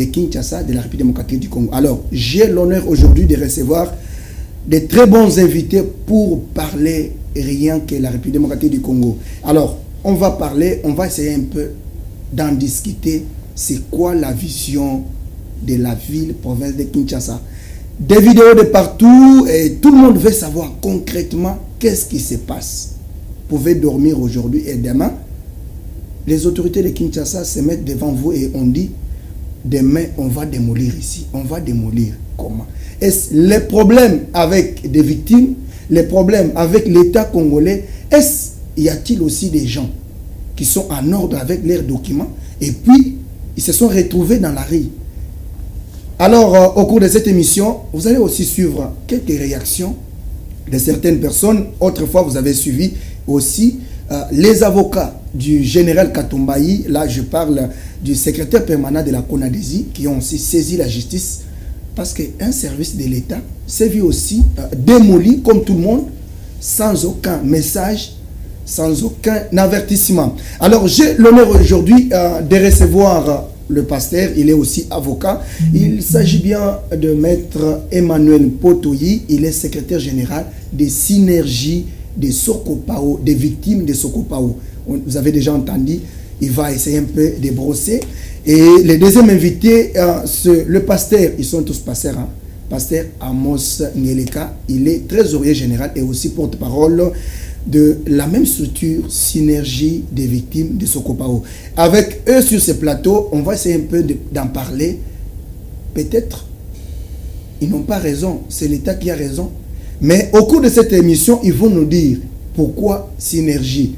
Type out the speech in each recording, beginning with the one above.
de Kinshasa, de la République démocratique du Congo. Alors, j'ai l'honneur aujourd'hui de recevoir de très bons invités pour parler rien que la République démocratique du Congo. Alors, on va essayer un peu d'en discuter. C'est quoi la vision de la ville, province de Kinshasa? Des vidéos de partout et tout le monde veut savoir concrètement qu'est-ce qui se passe. Vous pouvez dormir aujourd'hui et demain. Les autorités de Kinshasa se mettent devant vous et on dit demain on va démolir ici. On va démolir comment? Est-ce les problèmes avec des victimes, les problèmes avec l'État congolais, y a-t-il aussi des gens qui sont en ordre avec leurs documents et puis ils se sont retrouvés dans la rue? Alors, au cours de cette émission, vous allez aussi suivre quelques réactions de certaines personnes. Autrefois, vous avez suivi aussi les avocats du général Katumbayi. Là, je parle du secrétaire permanent de la CONADESI qui ont aussi saisi la justice parce qu'un service de l'État s'est vu aussi démoli comme tout le monde, sans aucun message, sans aucun avertissement. Alors, j'ai l'honneur aujourd'hui de recevoir le pasteur, il est aussi avocat. Il s'agit bien de maître Emmanuel Potoyi. Il est secrétaire général des synergies de Sokopao, des victimes de Sokopao. Vous avez déjà entendu, il va essayer un peu de brosser. Et le deuxième invité, le pasteur, ils sont tous pasteurs, hein? Pasteur Amos Ngeleka, il est trésorier général et aussi porte-parole de la même structure, synergie des victimes de Sokopao. Avec eux sur ce plateau, on va essayer un peu d'en parler. Peut-être, ils n'ont pas raison, c'est l'État qui a raison. Mais au cours de cette émission, ils vont nous dire pourquoi synergie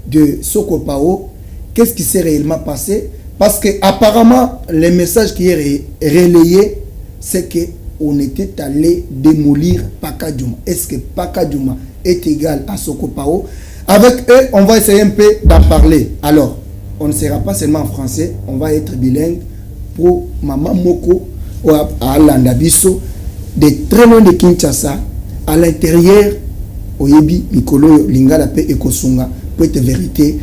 de Sokopao, qu'est-ce qui s'est réellement passé. Parce que apparemment, le message qui est relayé, c'est qu'on était allé démolir Pakadjouma. Est-ce que Pakadjouma est égal à Sokopao? Avec eux, on va essayer un peu d'en parler. Alors, on ne sera pas seulement en français, on va être bilingue pour Maman Moko à Landabiso, de très loin de Kinshasa, à l'intérieur, Oyebi, Mikolo, Lingala, Pe et Kosunga, pour être vérité.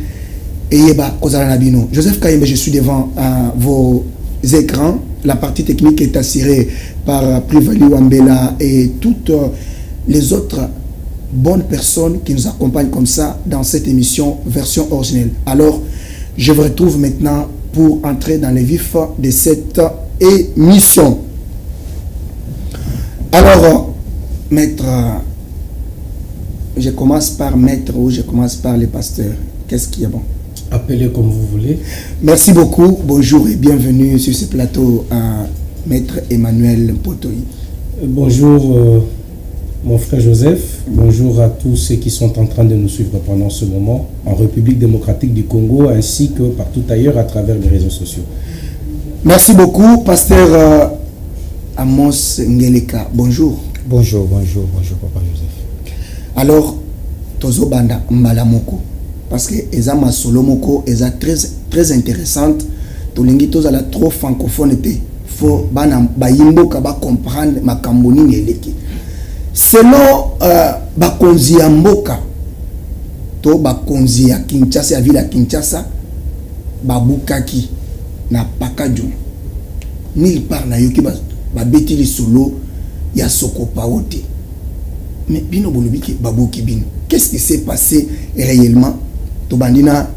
Et Yeba, Kozala Joseph Kayembe, je suis devant vos écrans. La partie technique est assurée par Privali Wambela et toutes les autres bonnes personnes qui nous accompagnent comme ça dans cette émission version originelle. Alors, je vous retrouve maintenant pour entrer dans les vifs de cette émission. Alors, maître, je commence par maître ou je commence par les pasteurs. Qu'est-ce qui est bon? Appelez comme vous voulez. Merci beaucoup. Bonjour et bienvenue sur ce plateau à maître Emmanuel Potoyi. Bonjour mon frère Joseph. Bonjour à tous ceux qui sont en train de nous suivre pendant ce moment en République démocratique du Congo ainsi que partout ailleurs à travers les réseaux sociaux. Merci beaucoup, pasteur Amos Ngeleka. Bonjour. Bonjour Papa Joseph. Alors, Tozo Banda Mbalamoko. Parce que Eza Masolomoko est très intéressante. Tolingi Toza la trop francophone. Faut bana bayimbo kaba comprendre ma kamboni ngeleki. Selon bakonzi ya mboka, to bakonzi ya Kinshasa, ya ville ya Kinshasa, babukaki na Pakadjouma. Nil part na yoki babeti li solo ya Sokopao te. Mais bino bolobiki babuki bino. Qu'est-ce qui s'est passé réellement? Tobandina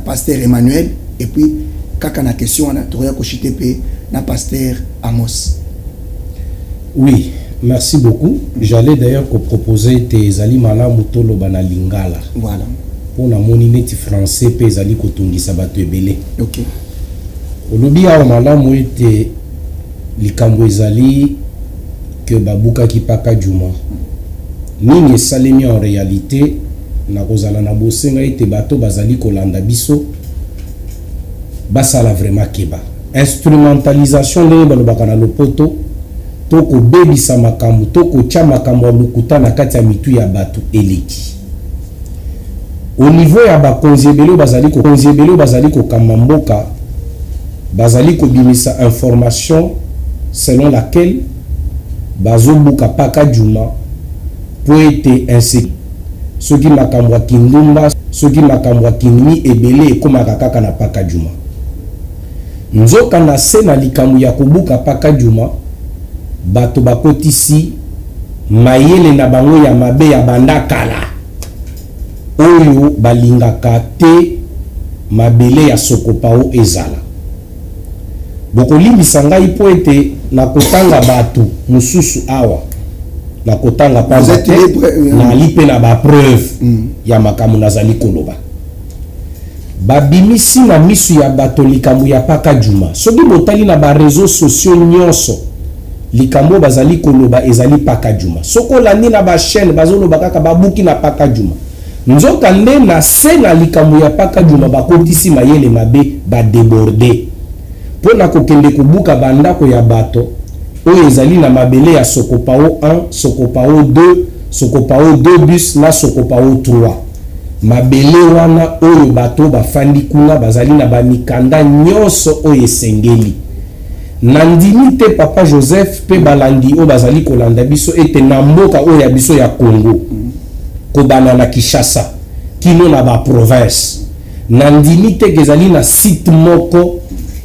pasteur Emmanuel et puis kaka na question na toya ko chitepe na pasteur Amos. Oui, merci beaucoup. J'allais d'ailleurs proposer tes ali malamu tolo bana lingala. Voilà. Pour na monineti français pe ezali ko tungisa bato ebele. OK. Olobi a malamu ete likambo ezali que babuka ki Pakadjouma. Nini esalemi en réalité na kozala na bosenga ete bato bazali kolanda biso basala vraiment keba instrumentalisation ndenge balobaka na lopoto to kobebisa makambo to kotya makambo ya lokuta na kati ya mitu ya bato eleki au niveau ya bakonzi ebele bazali kokamba mboka bazali kobimisa information selon laquelle bazobuka Pakadjouma po ete insécurité soki makambo ya kindumba soki makambo ya kinimi ebele ekomaka kaka na Pakadjouma nzoka na se na likambo ya kobuka paka juma bato bakotisi mayele na bango ya mabe ya banda kala oyo balingaka te mabele ya sokopao ezala. Bokolimbisa ngai po ete na kotanga bato mususu awa na kotanga panza te na lipe na ba preuve ya makamu nazali koloba babimisi na misu ya bato likambo ya paka juma soki botali na ba réseaux sociaux nyonso likambo bazali koloba ezali paka juma soko landi na ba chaîne bazoloba kaka babuki na paka juma nzoka nde na se na likambo ya paka juma bakotisi mayele mabe ba déborder pona kokende kubuka bandako ya bato oyo ezali na mabele ya sokopao 1 sokopao 2 sokopao 2 bus na sokopao 3 mabele wana oyo bato bafandi kuna bazali na bamikanda nyonso oyo esengeli na ndimi te papa Joseph pe balandi oyo bazali kolanda biso ete na mboka oyo ya biso ya Congo kobana na Kinshasa kino na ba province na ndimi te ezali na site moko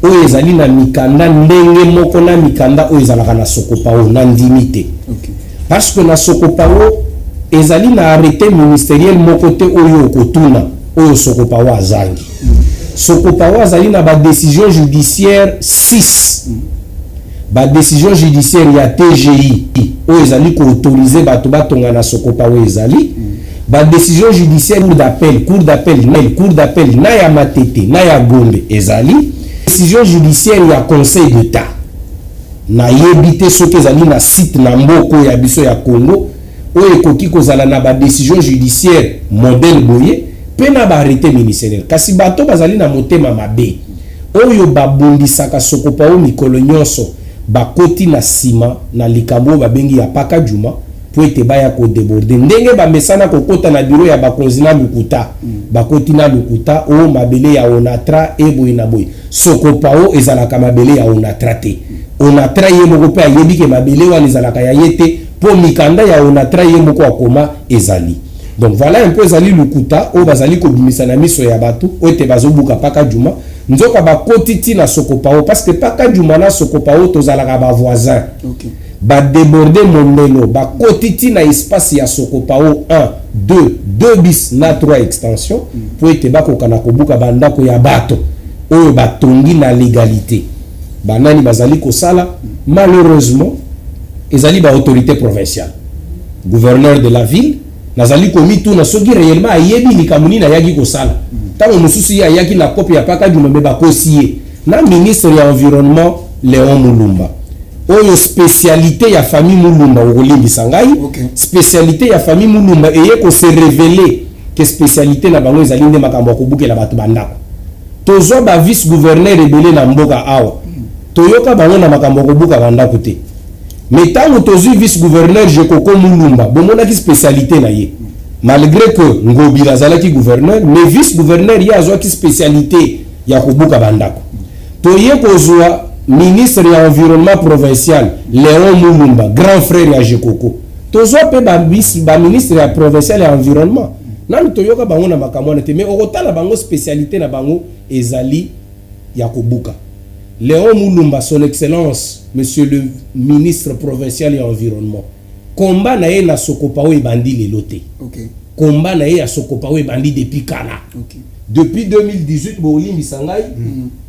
oyo ezali na mikanda ndenge moko na mikanda oyo ezalaka na sokopao na ndimi te parce que na sokopao ezali na arrêté ministériel moko te oyo okotuna oyo sokopao azangi sokopao azali na ba décision judiciaire 6 ba décision judiciaire ya TGI oyo ezali ko autoriser bato batonga na sokopao ezali ba décision judiciaire cour d'appel na ya Matete na ya Gombe ezali décision judiciaire ya conseil d'état na yebite soki ezali na site na mboko ya biso ya Congo oyo ekoki kozala na ba décision judiciaire modèle boye pe na ba arrêté ministériel kasi bato bazali na motema mabe oyo babundisaka sokopao mikolo nyonso bakoti na sima na likambo babengi ya paka juma po ete baya ko déborder ndenge bamesana kokota na bureau ya bakonzi na lukuta bakoti na lukuta o mabele ya onatra eboy na boy sokopao ezalaka mabele ya onatra te onatra ye moko pe ayebi ke mabele wana ezalaka ya yete po mikanda ya onatra ye moko akoma ezali. Donc voilà un peu ezali lukuta o bazali ko bimisa na miso ya bato o ete bazobuka paka juma nzoka bakoti ti na sokopao parce que paka juma na sokopao tozalaka ba voisin ba déborder mondelo ba kotiti na espace ya sokopao 1 2 bis na 3 extension pour ete bakokana kobuka bandako ya bato oyo batongi na légalité banani bazali kosala malheureusement ezali ba autorité provinciale gouverneur de la ville nazali komi tu na soki réellement ayebi likamuni na yaki kosala tango mususu ya yaki na copie ya paka du memba kosie na ministre ya environnement Léon Mulumba oyo spécialité ya famille Mulumba okolimbisa ngai spécialité ya famille Mulumba eye ko se révéler que spécialité na bango ezali nde makambo akobukela bato bandako tozwa ba vice gouverneur ebele na mboka awa toyoka bango na makambo akobuka bandako te mais tango tozwi vice gouverneur Jekoko Mulumba bomonaki spécialité na ye malgré que Ngobila azalaki gouverneur mais vice gouverneur ye azwaki spécialité ya kobuka bandako toye kozwa ministre ya environnement provincial Léon Mulumba grand frère ya Jekoko tozwa pe ba ministre ya provincial ya environnement nanu toyoka bango na makambo na te mais okotala bango spécialité na bango ezali ya kobuka. Léon Mulumba, son excellence monsieur le ministre provincial et environnement combat na ye na sokopao e bandi lelote combat na ye ya sokopao e bandi depuis kala depuis 2018 bolimbi sangai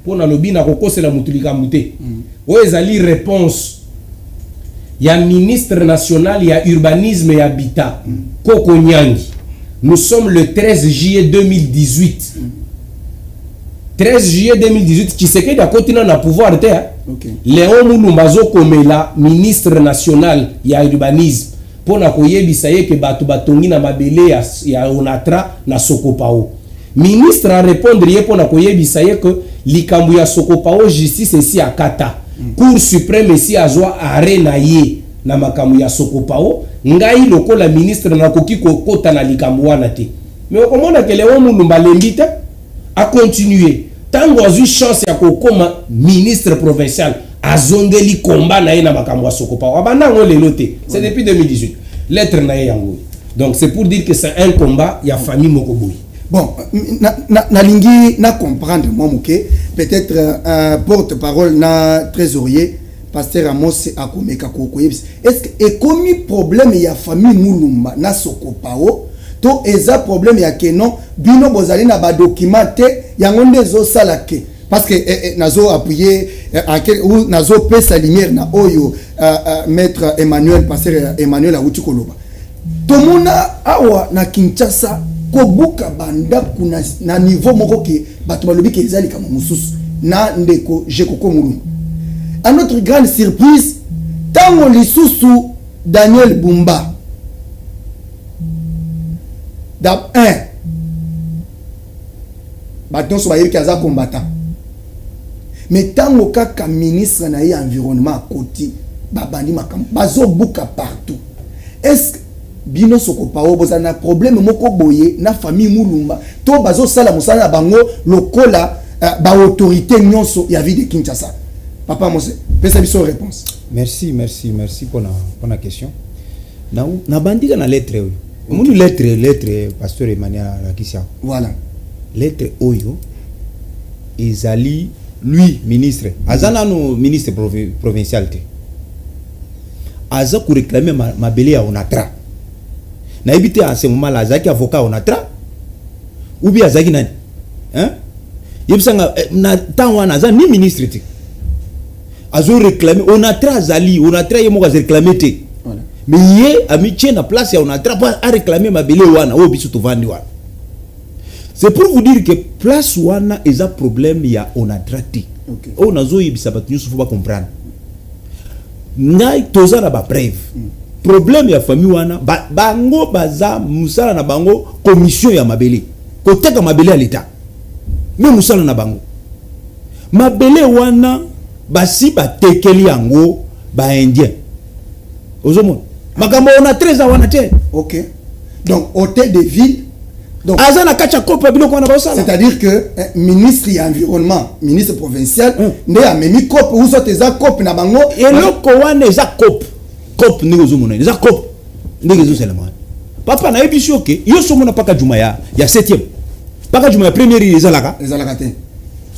pona lobi na kokosela mutulika mute o ezali réponse ya ministre national ya urbanisme et habitat Koko Nyangi. Nous sommes le 13 juillet 2018 13 juillet 2018 Tshisekedi a continué na pouvoir te Léon Mulumba zokomela ministre national ya urbanisme pona koyebisa ye ke bato batongi na mabele ya onatra na sokopao ministre a répondre ye pona koyebisa ye que likambu ya sokopao justice esi akata cour suprême esi azwa arrêt na ye na makambu ya sokopao ngai lokola ministre na koki kokota na likambu wana te mais okomona ke Léon Mulumba lembite a continuer tango azwi chance ya kokoma ministre provincial azongeli combat na ye na makambo ya sokopao abanango lelo te c'est depuis 2018 lettre na ye yango donc c'est pour dire que c'est un combat ya famille moko boy bon na lingi na comprendre moi moké peut-être un porte-parole na trésorier pasteur Amos akomeka kokoyebisa est-ce que et comme problème ya famille mulumba na sokopao to eza problème ya kenon bino bozali na ba documenté yango ndezo sala ke parce que nazo appuyer ou nazo pesa lumière na oyo maître Emmanuel pasteur Emmanuel Awuti Koloba tomona awa na Kinshasa kobuka banda kuna na niveau moko ke bato balobi ke ezali kama mususu na ndeko jekoko mulumba. À notre grande surprise, tango lisusu Daniel Bumba d'ab 1 baton so bayebi kaza combattant mais tango kaka ministre na environnement côté babandi makam bazo buka partout. Est-ce bino sokopao bozana problème moko boye na famille mulumba to bazo sala musala na bango lokola ba autorité nyonso ya vie de Kinshasa? Papa Mose, pesa biso réponse. Merci pour la question. Na bandika na lettre oyo. Mundu lettre pasteur Emmanuel Rakisia. Voilà. Lettre oyo ezali lui ministre. Azana no ministre provincial te. Aza ko réclamer ma belé à Onatra. Na ebité à ce moment là azaki avocat Onatra. Ou bien azaki nani? Hein? Yebsanga na tanwana aza ni ministre te. Azo réclamer Onatra azali Onatra yemo ka réclamer te. Voilà. Mais yé amitié na place ya Onatra pas à réclamer ma belé wana o biso to vandi wana. C'est pour vous dire que place wana est un problème ya Onatra te. OK. O nazo yebisa batu nyusu faut pas comprendre. Ngai toza na ba preuve. Problème ya famille wana bango baza musala na bango commission ya mabele. Koteka mabele ya l'état. Mais musala na bango. Mabele wana basi batekeli yango ba indien. Ozomon. Makambo on a 13 ans wana te. OK. Donc hôtel de ville. Donc azana kacha kopa biloko wana ba sala. C'est-à-dire que ministre de l'environnement, ministre provincial ne a memi cop ou so teza cop na bango eloko wana eza cop. Cop ndenge ozomona. Eza cop. Ndenge ezoselema. Papa na ebishi OK. Yo somona paka juma ya 7e. Paka juma ya première ezalaka. Ezalaka te.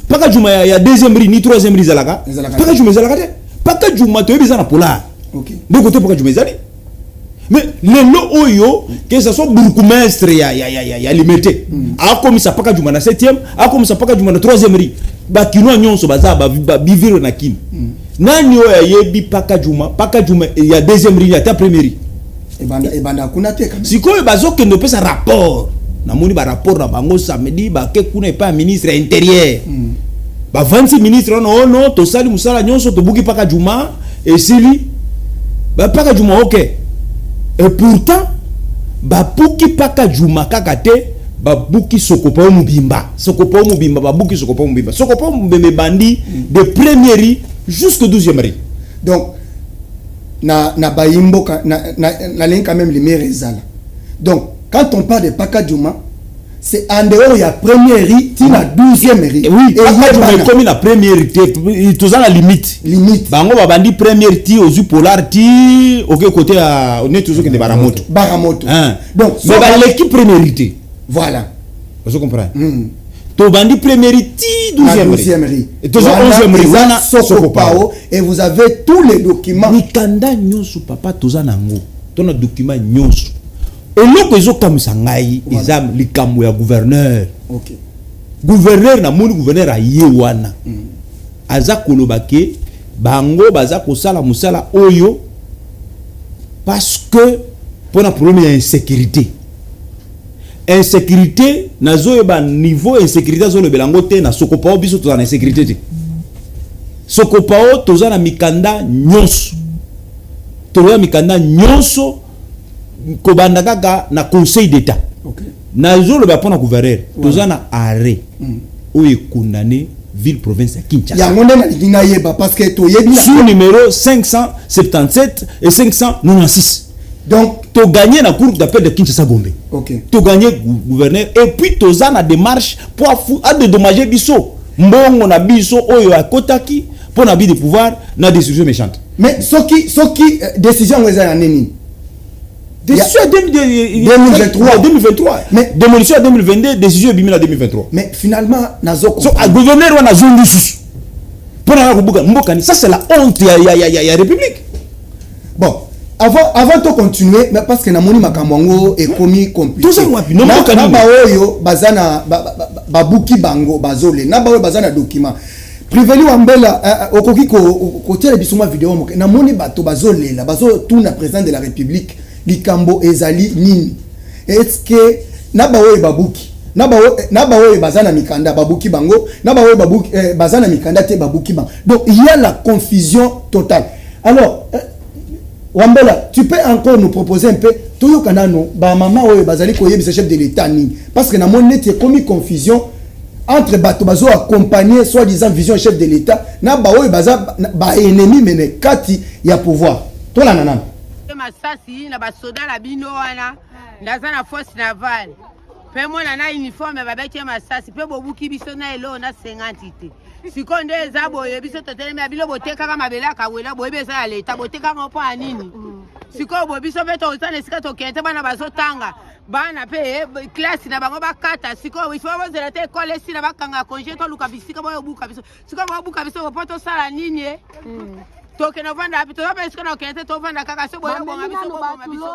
Paka juma ya deuxième ri ni troisième ri ezalaka. Paka juma ezalaka te. Paka juma to ebisa na polar. OK. De côté paka juma ezali. Mais lelo oyo que ça soit bourgmestre ya limité. A comme ça paka juma na 7e, a comme ça paka juma na 3e ri. Ba kino nyonso baza ba biviro na kin. Nani oya yebi paka juma ya 2e ri ya ta première ri. E banda kuna te kam. Sikoyo bazoke ndo pesa rapport. Na moni ba rapport na bango samedi ba ke kuna pas ministre intérieur. Ba 26 ministre non to sali musala nyonso to buki paka juma et sili ba paka juma OK. Et pourtant ba buki paka juma kakate ba buki sokopa mubimba ba buki sokopa mubimba bandi de première ri jusqu'au 12e ri. Donc na baimbo na lien quand même les meilleurs ezala. Donc quand on parle de paka juma c'est en dehors il y a première ri ti na 12e ri. Oui, paka juma comme la première ri tous à la limite bango ba bandi première ti aux polar ti OK côté à on est toujours que de baramoto hein. Donc mais l'équipe première ri voilà vous comprenez to bandi première ti 12e ri et tous 11e ri wana sokopao et vous avez tous les documents mikanda nyonso papa toza nango tona document nyonso eloko ezokamisa ngai eza likambo ya gouverneur. OK. Gouverneur na moni gouverneur aye wana aza koloba ke bango baza kosala musala oyo parce que pour un problème d'insécurité nazo ba niveau insécurité zo le belango te na sokopao biso to na insécurité te sokopao toza na mikanda nyonso kobanda kaka na conseil d'état. OK. Nazo le ba pona gouverneur toza na arrêt où est condamné ville province à Kinshasa. Ya ngone na ligina yeba parce que to yebi sous numéro 577 et 596. Donc to gagner na cour d'appel de Kinshasa Gombe. OK. To gagner gouverneur et puis toza na démarche pour à dédommager biso mbongo na biso oyo akotaki pour na bi de pouvoir na décision méchante. Mais soki décision ngeza ya nini? Décision 2023. Mais démolition en 2022, décision en 2023. Mais finalement, nazo. So, à gouverneur, on a zone sous. Ça, c'est la honte. Il y a République. Bon, avant de continuer, mais parce que Namoni Makamongo est commis compliqué. Tout ça, non, Nabaoyo, Bazana, Babuki Bango, Bazole, Nabaoyo, Bazana document. Priveli Wambela, Okoki, côté de Bissouma vidéo, Namoni Bato Bazole, la Bazo, tout le président de la République, Likambo, Ezali, Nini. Est-ce que Nabaoyo Babuki? Nabaoyo Bazana Mikanda, Babuki Bango, Nabaoyo Babuki, Bazana Mikanda, te Babuki Bango. Donc il y a la confusion totale. Alors, Wambela, tu peux encore nous proposer un peu Toyo Kanano, maman Oyo Bazali Koye, chef de l'État ni parce que na mon net commis confusion entre bato bazo accompagner soi-disant vision chef de l'État na ba Oyo baza ba ennemi mene kati ya pouvoir. To la nanana. Masasi na ba soda la bino wana ndaza na force navale. Pe mona na uniforme babeke masasi pe bobuki biso na elo na 50 te. Sikonde eza boye biso totelemi abilo boteka kama belaka wela boye beza ya leta boteka ngopo anini. Siko bo biso beto otana sika to kente bana bazotanga bana pe classe na bango bakata siko ifo bozela te école si na bakanga congé to luka bisika boye buka biso siko bo buka biso bo poto sala nini toke no vanda apito yo pesiko na kente to vanda kaka so boye bonga biso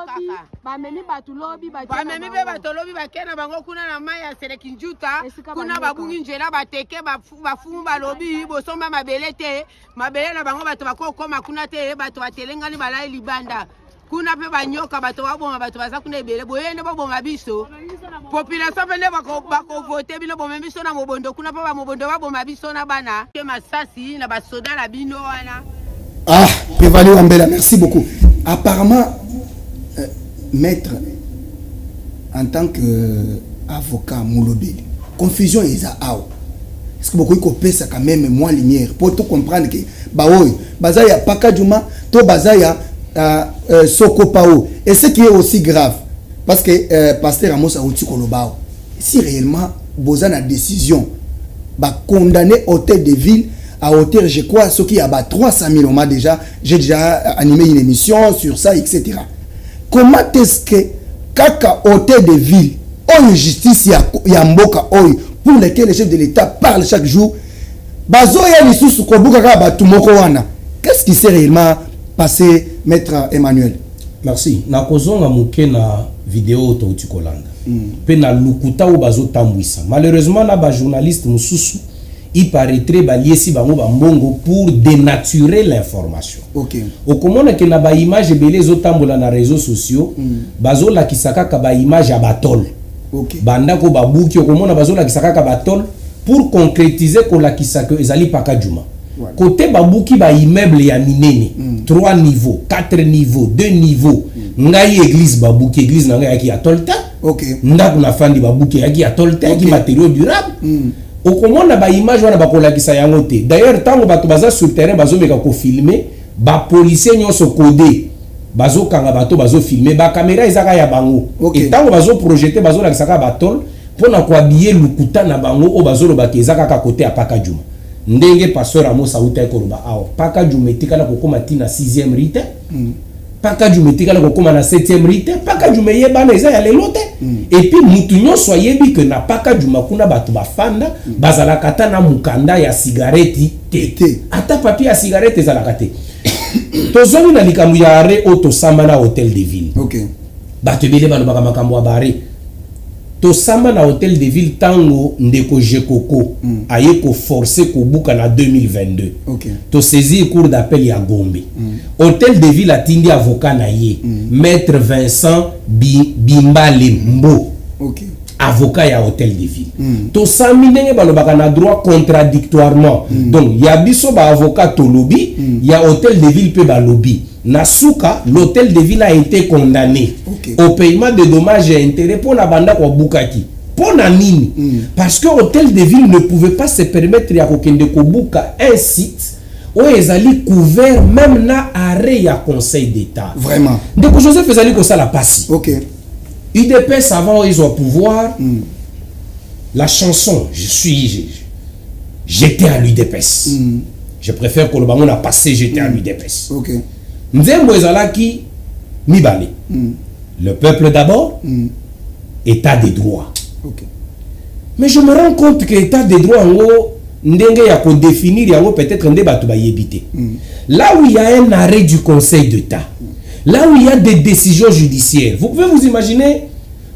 kaka bamemi batulobi bamemi be batolobi bakena bango kuna na mai ya Serekinjuta kuna babungi njela bateke bafumu balobi bosomba mabele te mabele na bango bato bakokoma kuna te bato batelengani balai libanda kuna pe banyoka bato baboma bato baza kuna ebele boyende baboma biso population pende bako voter bino bomema biso na mobondo kuna pe ba mobondo baboma biso na bana ke masasi na basoda la bino wana. Ah, Privali Wambela, merci beaucoup. Apparemment, maître, en tant qu'avocat Moulobeli, confusion est à Ao. Est-ce que beaucoup de ça quand même moins lumière pour tout comprendre que Baoui, Bazaya Pakadjuma, to Bazaya Sokopao. Et ce qui est aussi grave, parce que Pasteur Amos a outi Kolobao, si réellement Bozan a décision, bah condamner hôtel de ville à hauteur, je crois, ce qui a 300 000 on déjà, j'ai déjà animé une émission sur ça, etc. Comment est-ce que Kaka hôtel de ville, on justice ya mboka oy pour lesquels les chefs de l'État parlent chaque jour, bazo ya lisusu kobuka ka batu moko wana. Qu'est-ce qui s'est réellement passé, maître Emmanuel? Merci. Na kozonga muke na vidéo to utikolanda. Pe na lukuta ou bazo tambwisa. Malheureusement na ba journaliste mususu il paraîtrait baliesi bango bambongo pour dénaturer l'information. OK. Okomona ke na ba image belé zotambola na réseaux sociaux, bazo la kisaka ka ba image ya batol. OK. Banda ko babuki okomona bazo la kisaka ka batol pour concrétiser ko la kisaka ezali Pakadjuma. Côté babuki ba immeuble ya minene, 3 niveaux, 4 niveaux, 2 niveaux. Ngai église babuki église na ngai yaki ya tolta. OK. Ndaku na fandi babuki yaki ya tolta, yaki matériaux durables. Okomona ba image wana bakolakisa yango te. D'ailleurs tango bato baza sur terrain bazo meka ko filmer, ba policier nyonso codé bazo kanga bato bazo filmer, ba caméra ezaka ya bango. Et tango bazo projeter bazo lakisa ka batol pona ko habiller lukuta na bango o bazo lo bakezaka ka côté ya Pakadjuma. Ndenge pasteur Amos auta ko ba aw Pakadjuma etikala ko koma tina 6e rite. Pakadjuma etikala ko koma na 7e rite. Pakadjuma yeba na eza ya lelote. Et puis mutu nyonso ayebi que na Pakadjuma kuna bato bafanda bazala kata na mukanda ya cigarette te. Ata papier ya cigarette ezala kate. Tozongi na likambo ya arrêt auto samba na hôtel de ville. OK. Bato bele bano baka makambo bare. To samba na hôtel de ville tango ndeko Jekoko aye ko forcer ko buka na 2022. OK. To saisir cour d'appel ya Gombe. Hôtel de ville atindi avocat na ye, maître Vincent Bimbale Mbo. OK. Avocat ya hôtel de ville. To sami ndenge balobaka na droit contradictoirement. Donc ya biso ba avocat to lobby, ya hôtel de ville pe ba lobby. Nasuka, l'hôtel de ville a été condamné au paiement de dommages et intérêts pour la banda kwa bukaki. Pour na nini? Parce que l'hôtel de ville ne pouvait pas se permettre ya kokende kobuka un site où ezali couvert même na arrêt ya conseil d'état. Vraiment. Donc Joseph ezali ko sala passi. OK. UDPS avant ils ont pouvoir. La chanson j'étais à l'UDPS. Je préfère que le bango na passé j'étais à l'UDPS. OK. Nzembo ezalaki mibale. Le peuple d'abord, état des droits. Ok. Mais je me rends compte que l'état des droits, ndenge ya ko définir yango peut-être nde batu ba yebite. Là où il y a un arrêt du Conseil d'État, là où il y a des décisions judiciaires, vous pouvez vous imaginer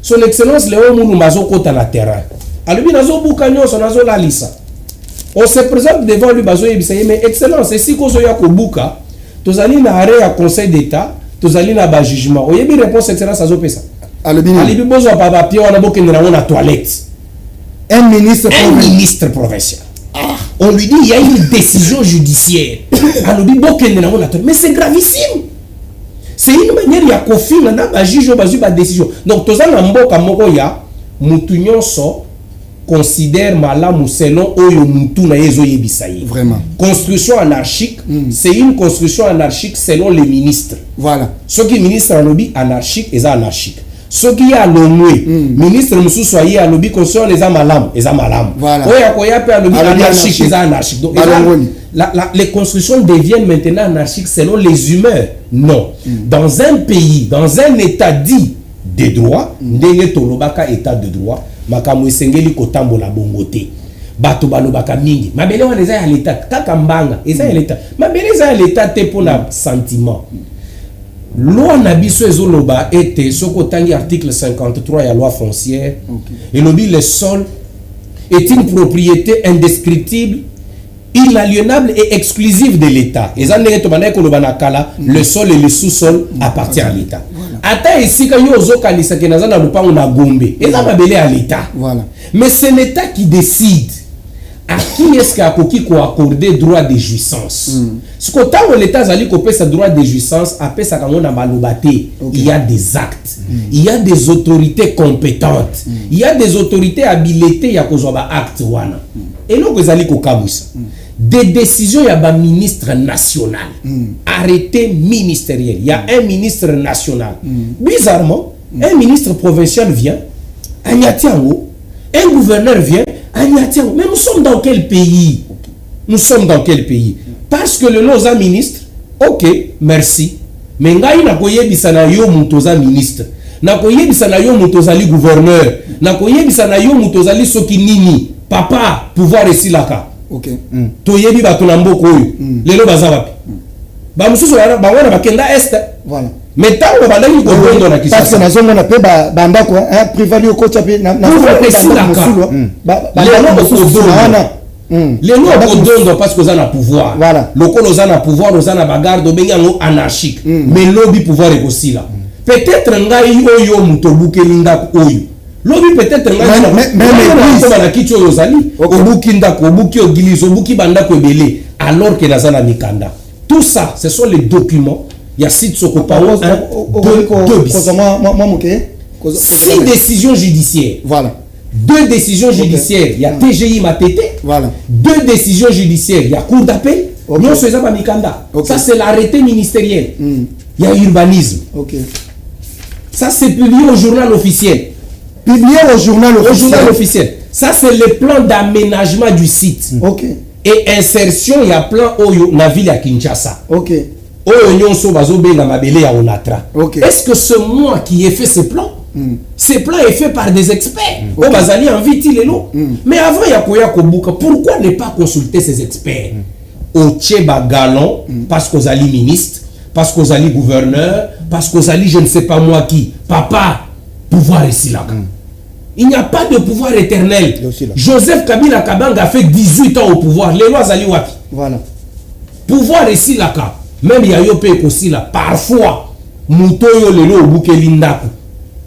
son excellence Léon Mounou Mazo kota na terrain. Alubi nazo bukanyo son nazo la lisa. On se présente devant lui bazo yebisa mais excellence si kozo ya ko buka, tozali na arrêt ya Conseil d'État, tozali na ba jugement. Oyebi réponse excellence azo pesa. Alubi bozo pa papier wana bokende na na toilette. Un ministre provincial. On lui dit il y a une décision judiciaire. Mais c'est gravissime. C'est une manière ya kofi na ba juge bazu ba décision. Donc toza na mboka moko ya mutu nyonso considère malamu selon oyo mutu na yezo yebisayi. Vraiment. Construction anarchique, c'est une construction anarchique selon les ministres. Voilà. Ce qui ministre en lobby anarchique et anarchique. Ce qui a l'ONU, ministre Moussou Soye a lobby conscient les amalam, les amalam. Voilà. Oya koya pe a lobby anarchique, les anarchiques. Donc les constructions deviennent maintenant anarchiques selon les humeurs. Non. Dans un pays, dans un état dit de droit, ndenge tolobaka état de droit, makamu esengeli kotambola bongote. Bato balobaka mingi. Mabele wana eza ya l'état, kaka mbanga, eza ya l'état. Mabele eza ya l'état te pona sentiment. Loi Nabiso Ezoloba était soko tangi article 53 de la loi foncière. Et lobby le sol est une propriété indescriptible, inaliénable et exclusive de l'État. Et ça n'est pas le sol et le sous-sol appartient à l'État. Ata ici quand yo zoka lisake nazana lupango na gombe. Et ça mabele à l'État. Voilà. Mais c'est l'État qui décide. À qui est-ce qu'il y a accordé droit de jouissance? Ce que tant l'État a dit ce droit de jouissance, après ça, il y a des actes, il y a des autorités compétentes, il y a des autorités habilitées, il y a des actes. Et là, vous allez des décisions, il y a un ministre national, arrêté ministériel, il y a un ministre national. Bizarrement, un ministre provincial vient, un gouverneur vient, mais nous sommes dans quel pays? Nous sommes dans quel pays? Parce que le loza ministre, ok, merci. Mais ngai na koyebisa na yo mutoza ministre. Na koyebisa na yo mutozali gouverneur. Na koyebisa na yo mutozali soki nini. Papa, pouvoir esilaka. Ok. Toyebi bato na mboko oyo. Lelo baza wapi? Ba mususu ba wana bakenda est. Voilà. Mais tant que bandaki ko bondo na kisasa. Parce que nazo mona pe ba ndako privé ko tsapi na les lois au parce que ont pouvoir. Voilà. Le colo ont pouvoir, ils ont bagarre de bengango anarchique. Mais lobby pouvoir est aussi là. Peut-être ngai oyo mutobuke linda oyo. Lobby peut-être ngai mais na kicho yozali. Obuki ndako, obuki ogilizo, obuki bandako ebele alors que nazana mikanda. Tout ça, ce sont les documents. Il y a 6 décisions judiciaires. Voilà. 2 décisions judiciaires. Il y a TGI Matete. Voilà. 2 décisions judiciaires. Il y a cour d'appel. Non, c'est ça, Mikanda. Ça, c'est l'arrêté ministériel. Il y a urbanisme. Ça, c'est publié au journal officiel. Publié au journal officiel. Ça, c'est le plan d'aménagement du site. Et insertion, il y a plan Oyo, la ville à Kinshasa. Est-ce que c'est moi qui ai fait ce plan? Ces plans est fait par des experts. Mais avant, il y a Kobuka. Pourquoi ne pas consulter ces experts? Au Tcheba Galon, parce qu'on a les ministres, parce qu'on a les gouverneurs, parce qu'on a les je ne sais pas moi qui. Papa, pouvoir ici là. Il n'y a pas de pouvoir éternel. Joseph Kabila Kabanga a fait 18 ans au pouvoir. Les lois Zali Wapi. Voilà. Pouvoir ici là. Même il y a eu aussi là. Parfois, Moutoyo Lelo Obuke Lindaku.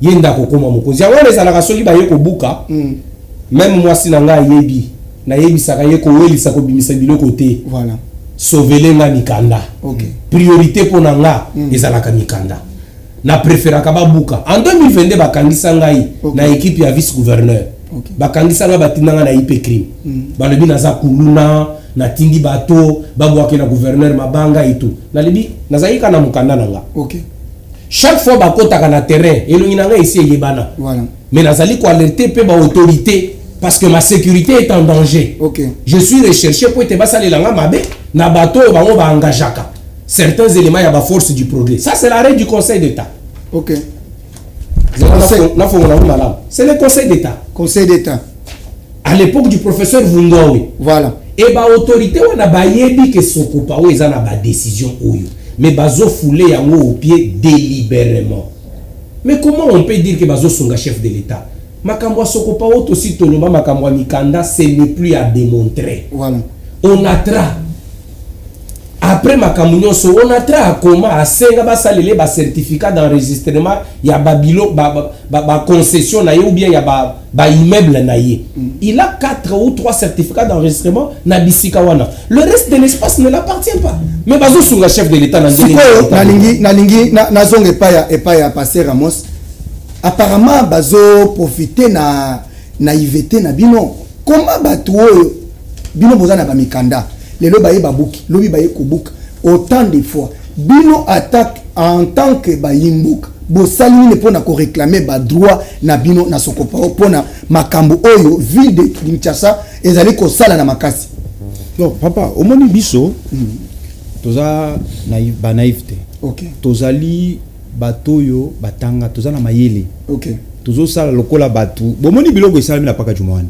Yendako Koma Mokozi. Awa les alakasoki ba yeko buka. Même moi si nanga yebi. Na yebi saka yeko weli sako bimisa biloko te. Voilà. Sauver nga mikanda. Priorité pour nanga ezalaka mikanda. Na préféraka ba buka. En 2022 bakangisa ngai na équipe ya vice-gouverneur. Bakangisa nga batinanga na IP crime. Balobi naza kuluna na tindi bato babwaki na gouverneur mabanga et tout. Nalibi nazaika na mukanda nanga. Chaque fois bakotaka na terrain elongi nanga ici yebana. Voilà. Mais nazali ko alerter pe ba autorité parce que ma sécurité est en danger. Je suis recherché pour te basalela nga mabe na bato bango ba engageaka certains éléments ya ba force du progrès. Ça c'est l'arrêt du Conseil d'État. C'est le Conseil d'État. Conseil d'État. À l'époque du professeur Vungaoui. Voilà. Et bah autorité on a bayebi que Sokopao ils en a ba décision oyo. Mais bazo foulé yango au pied délibérément. Mais comment on peut dire que bazo songa chef de l'État? Makambo Sokopao aussi toloma makambo Mikanda, ce n'est plus à démontrer. Voilà. On attra. Après makambo nyonso on attra à comment à senga ba salele ba certificat d'enregistrement ya babilo ba concession na ye ou bien ya ba immeuble na ye. Il a 4 ou 3 certificats d'enregistrement na bisika wana. Le reste de l'espace ne l'appartient pas. Mais bazo sunga chef de l'État na ndeli na zonge pa ya passer Ramos. Apparemment bazo profiter na naïveté na bino. Comment bato bino bozana ba mikanda. Lelo baye babuki, lobi baye kubuka. Autant de fois bino attaque en tant que bayimbuka. Bo salini ne pona ko réclamer ba droit na bino na Sokopao pona makambo oyo ville de Kinshasa ezali ko sala na makasi. Non papa, au moni biso toza naïveté. OK. Tozali batoyo batanga toza na mayele. OK. Tozo sala lokola batu. Bo moni biloko esalami na paka jumwani.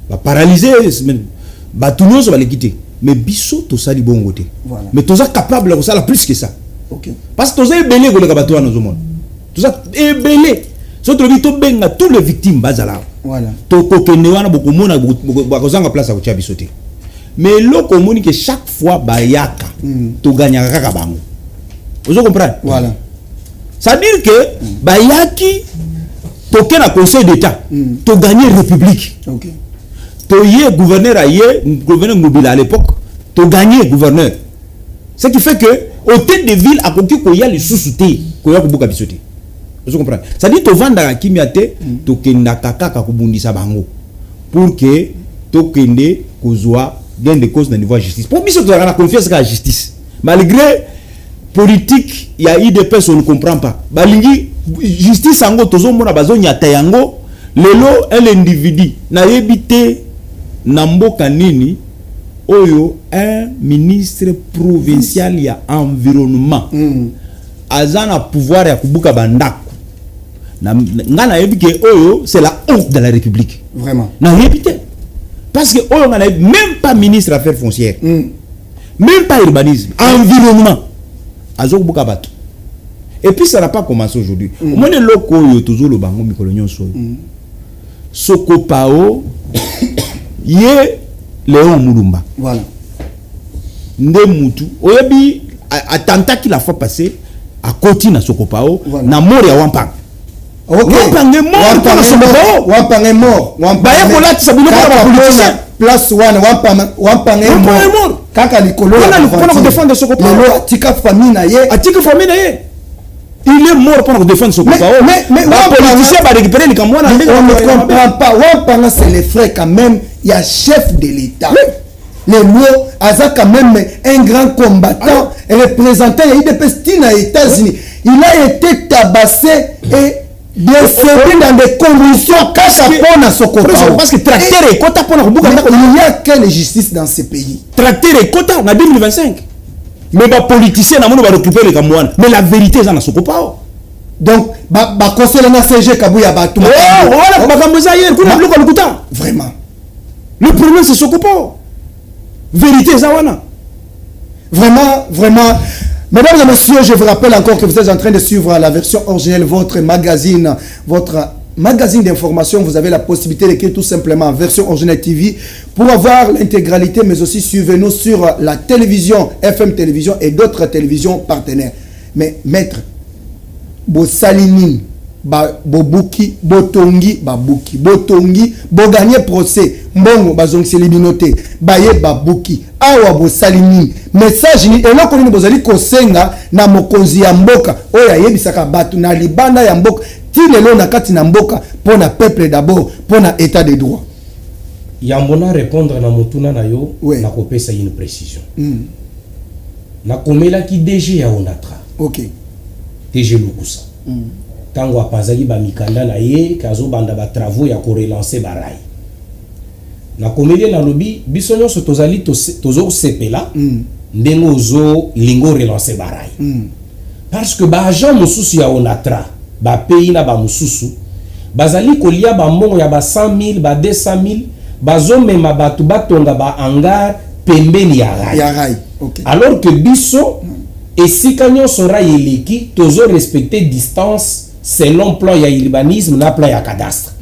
Ba paralyser batu nyonso ba lekite. Mais biso tosali bongo te. Voilà. Mais toza capable de sala plus que ça. OK. Parce que toza ebele ko le bato wana zo monde. Toza ebele. So to bi to benga tous les victimes bazala. Voilà. To kokene wana bokomona bakozanga place ya biso te. Mais loko moni que chaque fois bayaka to gagner kaka bango. Vous comprenez? Voilà. Ça veut dire que bayaki toke na conseil d'état to gagner république. OK. To yé gouverneur gouverneur Ngobila à l'époque, to gagner gouverneur. Ce qui fait que au tête de ville à côté ko ya les sous-soutés, ko ya ko buka bisoté. Vous comprenez? Ça dit to vanda kimiate to kenda kaka ka kubundisa bango pour que to kende kozwa gain de cause na niveau de justice. Pour biso to na confiance ka justice. Malgré politique il y a eu des personnes on ne comprend pas. Balingi justice ango tozo mona bazo nyata yango lelo un individu na yebité na mboka nini oyo un ministre provincial ya environnement azana pouvoir ya kubuka bandako na ngana yebike oyo c'est la honte de la République Vraiment. na yebité parce que oyo ngana même pas ministre affaires foncières même pas urbanisme environnement azo kubuka bato et puis ça n'a pas commencé aujourd'hui au moins loko oyo toujours le bango mikolo nyonso Sokopao Yé Léon Moulumba. Voilà. Ndemutu. Oyebi attentat qui la fois passée à côté na Sokopao Voilà. na mort ya Wampang. OK. Wampang est mort. Wampang est mort. Baye kolati sabino kwa politicien. Place wana Wampang est mort. Kaka likolo. Pour défendre Sokopao. Lelo atika famille na ye. Atika famille na ye. Il est mort pour défendre Sokopao. Mais politicien va récupérer les Kamwana. On ne comprend pas. Wampang c'est les frères quand même. Il y a chef de l'État. Les lois, Aza quand même un grand combattant, représentant IDPS aux États-Unis. Il a été tabassé et décédé dans des conditions cachapona Sokopao. Parce que tracteur et quota pour il n'y a quelle justice dans ce pays. Tracteur et quota en 2025. Mais les politiciens n'ont pas récupérer les Kamwana. Mais la vérité c'est dans Sokopao. Donc, conseil na CG Kabouya Batou. Vraiment. Le problème c'est Sokopao. Vérité Zawana. Vraiment. Mesdames et messieurs, je vous rappelle encore que vous êtes en train de suivre la version originelle, votre magazine d'information. Vous avez la possibilité d'écrire tout simplement version originelle TV pour avoir l'intégralité, mais aussi suivez-nous sur la télévision, FM Télévision et d'autres télévisions partenaires. Mais maître, Bosalinin, Bobuki, Botongi, Babuki, Botongi, Boganye procès, Mbongo, Bazongsi Libinote, Baye Babuki, Awa Bosalinin, message ni, et là, quand vous kosenga, na mokonzi ya mboka, oya yebisaka batu, na libanda ya mboka, tilelo na kati na mboka, pour na peuple d'abord, pour na état de droit. Yambona répondre na motuna na yo, ouais. Na kopesa une précision. Na komela ki DG ya Onatra. OK. DG Lukusa. Tango apazaki ba mikanda na ye kazo banda ba travaux ya ko relancer barai. Na komeli na lobi biso nyonso tozali tozo sepela ndengo zo lingo relancer barai. Parce que ba agent mosusu ya Onatra ba pays na ba mususu bazali kolia ba mbongo ya ba 100 000 ba 200 000 bazomema batu batonga ba hangar pembeni ya rail. Okay. Alors que biso esika nyonso rail eleki tozo respecter distance selon plan ya urbanisme na plan ya cadastre.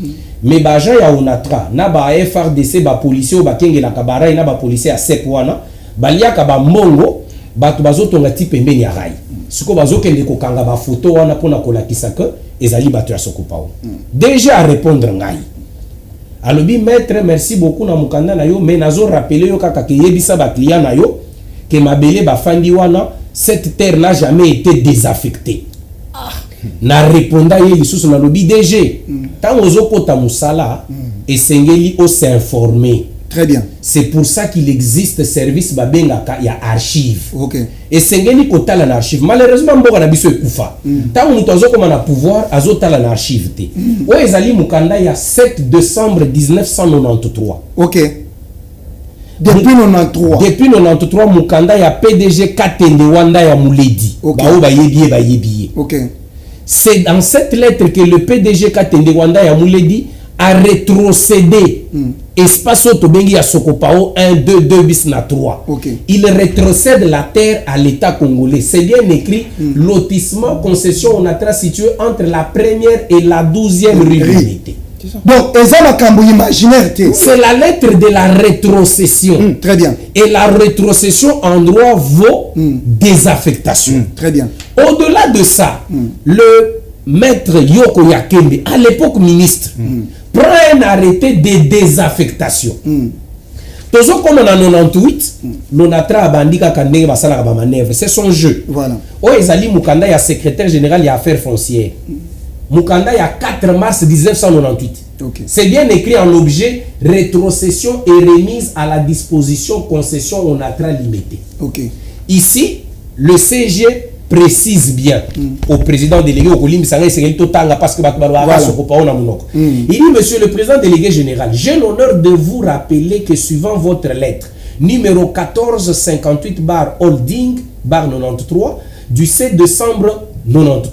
Mais ba agent ya ONATRA na ba FRDC ba policier ba kengela kabara na ba policier ya SEC wana baliaka ba mbongo batu bazotonga ti pembeni ya rail. Siko bazokende kokanga ba photo wana pona kolakisa que ezali batu ya Sokopao. Déjà à répondre ngai. Alobi maître merci beaucoup na mukanda na yo mais nazo rappeler yo kaka ke yebisa ba client na yo que mabele ba fandi wana cette terre n'a jamais été désaffectée. Na répondant ye lisusu na lobi DG tant ozokota musala esengeli o s'informer. Très bien. C'est pour ça qu'il existe service babengaka ya archive. OK. Esengeli kotala na archive. Malheureusement mboka na biso ekufa. Tant mutu azokoma na pouvoir azotala na archive te. O ezali mukanda ya 7 décembre 1993. OK. Depuis 93. Depuis 93 mukanda ya PDG Katende Wanda ya Muledi. OK. Bao bayebiye. OK. C'est dans cette lettre que le PDG Katende Wanda ya Muledi a rétrocédé espace Tobengi à Sokopao 1, 2, 2 bis na 3. Okay. Il rétrocède la terre à l'État congolais. C'est bien écrit lotissement concession on a situé entre la première et la 12e rue d'unité. Donc, imaginaire. C'est la lettre de la rétrocession. Très bien. Et la rétrocession en droit vaut désaffectation. Très bien. Au-delà de ça, le maître Yoko Yakembe, à l'époque ministre, prend un arrêté de désaffectation. Toujours comme en 98, l'ONATRA a bandika kandenge basala ba manœuvre, c'est son jeu. Voilà. O ezali mukanda ya secrétaire général ya affaires foncières. Mukanda ya 4 mars 1998. Okay. C'est bien écrit en objet rétrocession et remise à la disposition concession ONATRA limitée. Okay. Ici, le CG précise bien au président délégué au Colim Sangay Sengeli Totanga parce que il dit monsieur le président délégué général, j'ai l'honneur de vous rappeler que suivant votre lettre numéro 1458 bar holding bar 93 du 7 décembre 93,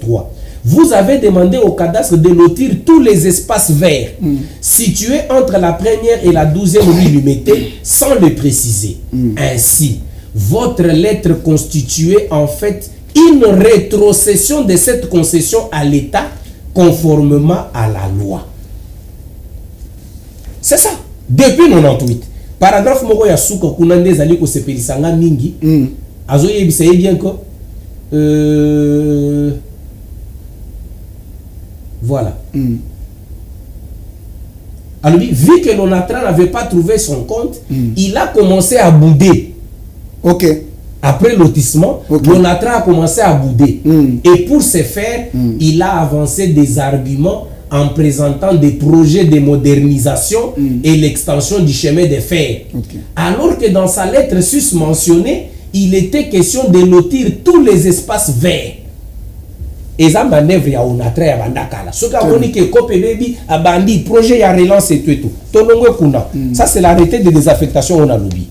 vous avez demandé au cadastre de lotir tous les espaces verts situés entre la première et la 12e rue Lumété sans le préciser. Ainsi, votre lettre constituait en fait une rétrocession de cette concession à l'État conformément à la loi. C'est ça. Depuis 98. Paragraphe moko ya suka kunande zali ko sepelisanga mingi. Azo yebisa bien que voilà. Alors, vu que l'ONATRA n'avait pas trouvé son compte, il a commencé à bouder. OK. Après lotissement, l'ONATRA a commencé à bouder. Et pour ce faire, il a avancé des arguments en présentant des projets de modernisation et l'extension du chemin de fer. Alors que dans sa lettre susmentionnée, il était question de lotir tous les espaces verts. Et ça manœuvre ya ONATRA ya bandakala. Ce qu'a dit que Kope Baby a bandi projet ya relance et tout. Ça c'est l'arrêté de désaffectation on a lobby.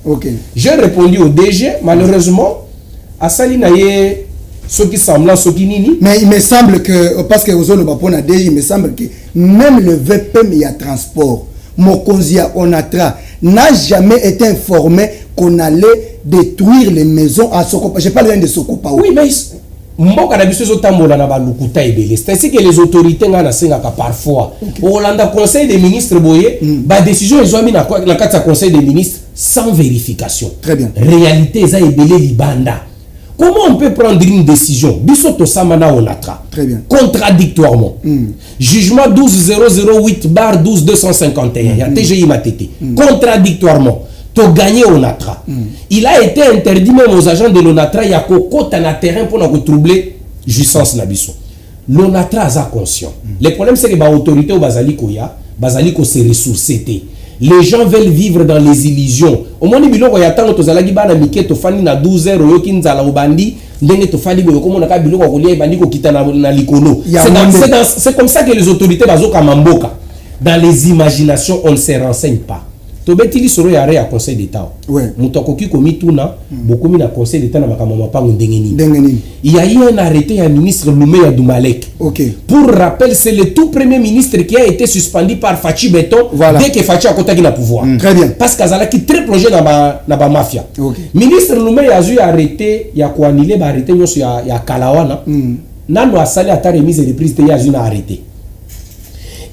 J'ai répondu au DG, malheureusement à Salinaye ce qui semble ce qui nini. Mais il me semble que parce que aux autres DG, il me semble que même le VPM y a transport Mokonzia ONATRA n'a jamais été informé qu'on allait détruire les maisons à Sokopa. Je parle bien de Sokopa. Oui, mais mboka na biso zotambola na balukuta ebele. C'est ainsi que les autorités ngana sengaka parfois. Au Hollande conseil des ministres boye, ba décision ezwami na kati ya conseil des ministres sans vérification. Très bien. Réalité eza ebele libanda. Comment on peut prendre une décision biso to samana ONATRA? Très bien. Contradictoirement. Jugement 12008/12251 ya TGI Matete. Contradictoirement. To gagner ONATRA. Il a été interdit même aux agents de l'ONATRA ya kokota na terrain pour nous troubler jouissance na biso. L'ONATRA a conscient. Le problème c'est que ba autorité au bazali ko se ressourcer. Les gens veulent vivre dans les illusions. Au moins biloko ya tango to zalaki bana mike to fani na 12 heures yo kinzala obandi ndenge to fali boyo komona ka biloko ko lia bandi ko kita na likolo. C'est comme ça que les autorités bazoka mamboka. Dans les imaginations, on ne se renseigne pas. tobetili soro ya re ya conseil d'état Ouais. mutokoki komi tuna bokomi na conseil d'état na makambo mapango ndengeni. Dengeni. Il y a eu un arrêté à ministre Loumeya Doumalek. Ok. Pour rappel, c'est le tout premier ministre qui a été suspendu par Fachi Beton Voilà. dès que Fachi a contacté le pouvoir. Très bien. Parce qu'Azala qui très plongé dans la mafia. Ok. Ministre Loumeya a eu arrêté, il y a quoi annulé, il a arrêté, il y a Kalawana. Nano a salé à ta remise et reprise, il y a eu arrêté.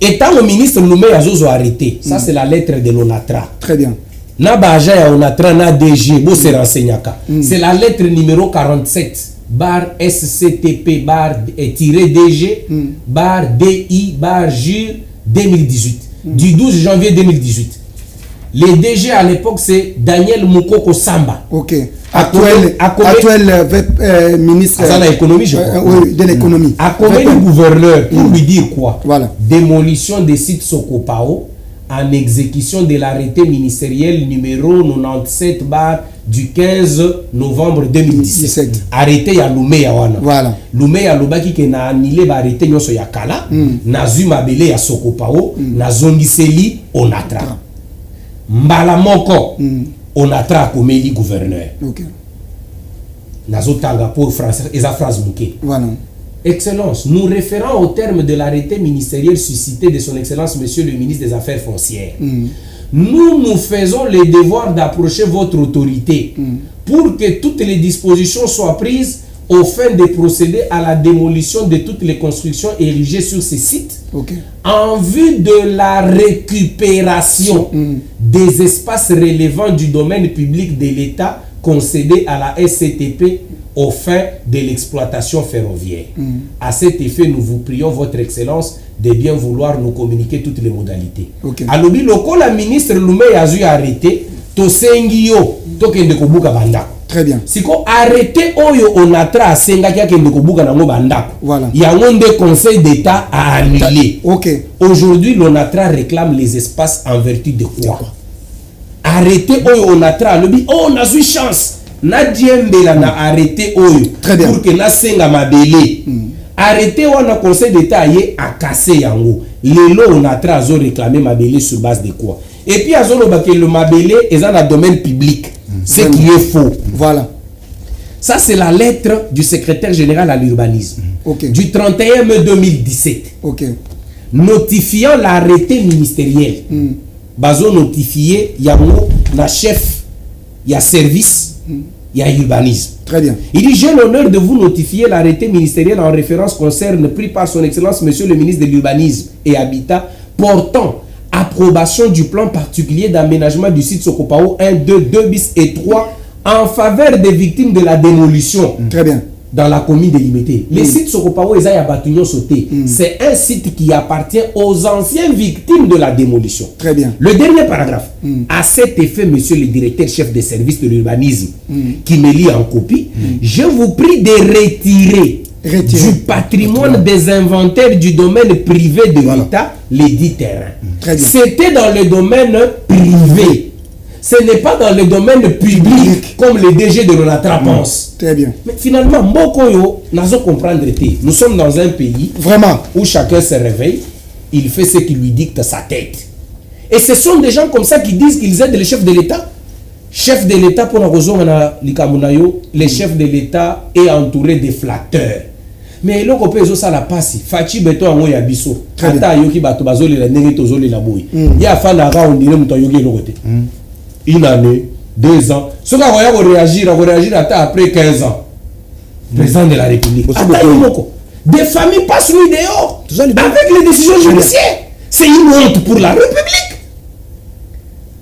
Étant le ministre Loumeya a arrêté, ça c'est la lettre de l'ONATRA. Très bien. Na baja ya ONATRA na DG, bo se renseignaka. C'est la lettre numéro 47 bar SCTP bar tiré DG bar DI bar JUR 2018 du 12 janvier 2018. Le DG à l'époque c'est Daniel Mukoko Samba. Ok. Actuel ministre de l'économie, je crois. Oui, de l'économie. A combien le gouverneur pour lui dire quoi? Voilà. Démolition des sites Sokopao en exécution de l'arrêté ministériel numéro 97 bar du 15 novembre 2017. Arrêté à Loumeya wana. Voilà. Loumeya lobaki ke na annulé ba arrêté nyoso ya kala, na zuma bele ya Sokopao, na zongiseli ONATRA. Mbala moko ONATRA komeli gouverneur. Ok. Nazotanga pour français eza phrase muke. Voilà. Excellence, nous référons au terme de l'arrêté ministériel suscité de son Excellence Monsieur le ministre des Affaires foncières. Nous faisons le devoir d'approcher votre autorité pour que toutes les dispositions soient prises au fin de procéder à la démolition de toutes les constructions érigées sur ces sites en vue de la récupération des espaces relevant du domaine public de l'État concédés à la SCTP aux fins de l'exploitation ferroviaire. À cet effet, nous vous prions, Votre Excellence, de bien vouloir nous communiquer toutes les modalités. Alors, le ministre Loumeya a arrêté, Tosengio, Tokende Kobuka Bandako. Très bien. Si on arrêté Oyo ONATRA Senga qui a Kende Kobuka Nango Bandako. Voilà. Il y a un des conseils d'État à annuler. Ok. Aujourd'hui, l'ONATRA réclame les espaces en vertu de quoi? Arrêté Oyo ONATRA, on a eu chance. Na diembela na arrêté Oyo. Très bien. Pour que na senga mabele. Arrêté on a conseil d'état yé a cassé yango. Lelo ONATRA a réclamé mabele sur base de quoi? Et puis azo que le mabele est dans le domaine public. Ce qui est faux. Voilà. Ça c'est la lettre du secrétaire général à l'urbanisme. Du 31 mai 2017. Ok. Notifiant l'arrêté ministériel. Bazo notifié yango na chef ya service il y a urbanisme. Très bien. Il dit, j'ai l'honneur de vous notifier l'arrêté ministériel en référence concerne pris par son Excellence Monsieur le ministre de l'Urbanisme et Habitat portant approbation du plan particulier d'aménagement du site Sokopao 1, 2, 2 bis et 3 en faveur des victimes de la démolition. Très bien. Dans la commune délimitée. Les sites Sokopao et Zaya Batugnon sauté. C'est un site qui appartient aux anciennes victimes de la démolition. Très bien. Le dernier paragraphe. À cet effet, monsieur le directeur chef des services de l'urbanisme, qui me lit en copie, je vous prie de retirer du patrimoine des inventaires du domaine privé de l'État les 10 terrains. C'était dans le domaine privé. Ce n'est pas dans le domaine public comme le DG de l'ONATRA pense. Très bien. Mais finalement, Mokoyo, nous comprendre. Nous sommes dans un pays vraiment où chacun se réveille, il fait ce qui lui dicte sa tête. Et ce sont des gens comme ça qui disent qu'ils aident le chef de l'État. Chef de l'État, pour le chef de l'État est entouré de flatteurs. Mais le copé ça la passe. Fachi beto ango ya biso. Ata yoki bato bazoli la ndenge tozoli la boy. Ya fa na ra on dirait muto yoki le côté. Une année, 2 ans. Ce qu'on va réagir après 15 ans. Président de la République. Des familles passent nuit dehors avec les décisions judiciaires. C'est une honte pour la République.